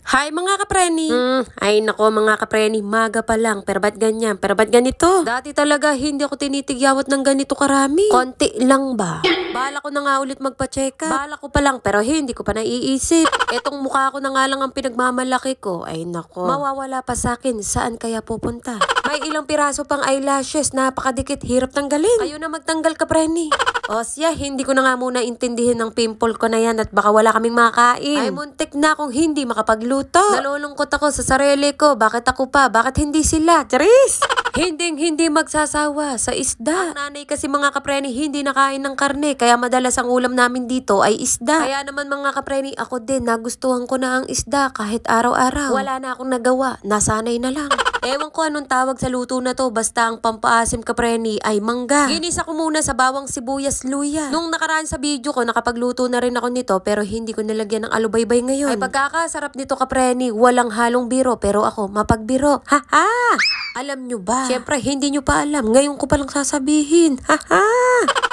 Hi mga kapreni! Ay nako mga kapreni, maga pa lang. Pero ba't ganyan? Pero ba't ganito? Dati talaga hindi ako tinitigyawat ng ganito karami. Konti lang ba? Bala ko na nga ulit magpa-check up. Bala ko pa lang pero hindi ko pa naiisip. Etong mukha ko na nga lang ang pinagmamalaki ko. Ay nako, mawawala pa sa akin. Saan kaya pupunta? May ilang piraso pang eyelashes. Napakadikit. Hirap tanggalin. Kayo na magtanggal kapreni. O siya, hindi ko na nga muna intindihin ng pimple ko na yan at baka wala kaming makain. Ay muntik na akong hindi makapagluto. Nalulungkot ako sa sarili ko. Bakit ako pa? Bakit hindi sila? Charis! Hindi magsasawa sa isda. Ang nanay kasi mga kapreni hindi nakain ng karne. Kaya madalas ang ulam namin dito ay isda. Kaya naman mga kapreni, ako din nagustuhan ko na ang isda kahit araw-araw. Wala na akong nagawa. Nasanay na lang. Ewan ko anong tawag sa luto na to. Basta ang pampaasim kapreni ay mangga. Ginisa ko muna sa bawang sibuyas luya. Nung nakaraan sa video ko, nakapagluto na rin ako nito. Pero hindi ko nilagyan ng alubaybay ngayon. Ay pagkakasarap nito kapreni, walang halong biro. Pero ako mapagbiro. Ha ha! Alam nyo ba? Siyempre, hindi nyo pa alam. Ngayon ko palang sasabihin. Ha-ha!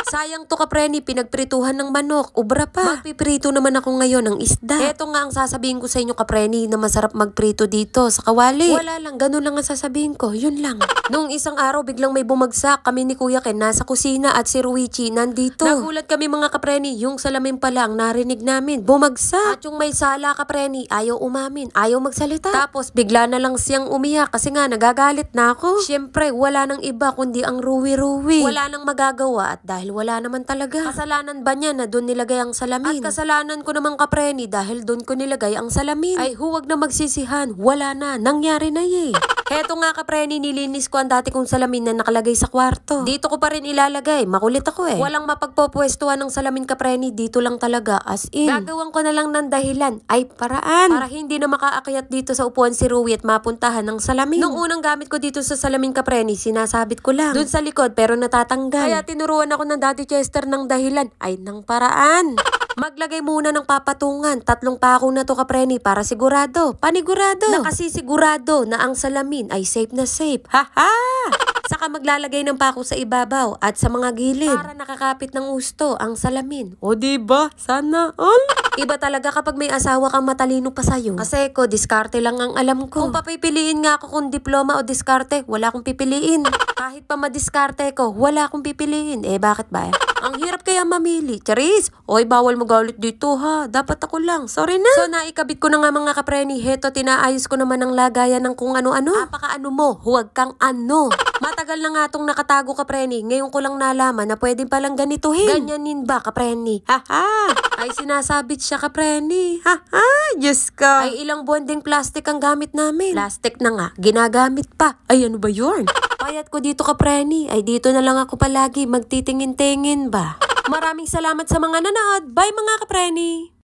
Sayang to kapreni, pinagprituhan ng manok. Ubra pa. Magpiprito naman ako ngayon ng isda. Eto nga ang sasabihin ko sa inyo kapreni na masarap magprito dito sa kawali. Wala lang, ganun lang ang sasabihin ko. Yun lang. Nung isang araw, biglang may bumagsak. Kami ni Kuya Ken nasa kusina at si Ruichi nandito. Nagulat kami mga kapreni. Yung salamin pa lang narinig namin. Bumagsak. At yung may sala kapreni, ayaw umamin. Ayaw magsalita. Tapos bigla na lang siyang umiyak kasi nga nagagalit na ako. Siyempre, wala nang iba kundi ang Ruwi-Ruwi. Wala nang magagawa at dahil wala naman talaga. Kasalanan ba niya na doon nilagay ang salamin? At kasalanan ko naman kapreni dahil doon ko nilagay ang salamin. Ay huwag na magsisihan. Wala na. Nangyari na eh. Heto nga kapreni, nilinis ko ang dati kong salamin na nakalagay sa kwarto. Dito ko pa rin ilalagay. Makulit ako eh. Walang mapagpopwestuhan ng salamin kapreni. Dito lang talaga as in. Gagawin ko na lang ng dahilan. Ay paraan. Para hindi na makaakyat dito sa upuan si Ruwi at mapuntahan ng salamin. Nung unang gamit ko dito sa salamin kapreni, sinasabit ko lang doon sa likod pero natatanggal. Kaya tinuruan ako ng Daddy Chester ng dahilan. Ay ng paraan. Maglagay muna ng papatungan. 3 pako na to kapreni para sigurado. Panigurado. Nakasisigurado na ang salamin ay safe na safe. Ha-ha! Saka maglalagay ng pako sa ibabaw at sa mga gilid para nakakapit ng gusto ang salamin. O diba? Sana all. Iba talaga kapag may asawa kang matalino pa sa'yo. Kasi ko, diskarte lang ang alam ko. Kung papipiliin nga ako kung diploma o diskarte, wala akong pipiliin. Kahit pa madiskarte ko, wala akong pipiliin. Eh bakit ba? Ang hirap kaya mamili. Charis! Oy, bawal mo galit dito ha. Dapat ako lang. Sorry na. So naikabit ko na nga mga kapreni. Heto, tinaayos ko naman ng lagayan ng kung ano-ano. Apaka-ano mo, huwag kang ano. Matagal na nga itong nakatago kapreni. Ngayon ko lang nalaman na pwede palang ganituhin. Ganyanin ba kapreni? Ha-ha! Ay sinasabit siya kapreni. Ha-ha! Diyos ka! Ay ilang buwan ding plastic ang gamit namin. Plastic na nga. Ginagamit pa. Ay ano ba yun? Payat ko dito kapreni. Ay dito na lang ako palagi magtitingin-tingin ba? Maraming salamat sa mga nanood. Bye mga kapreni!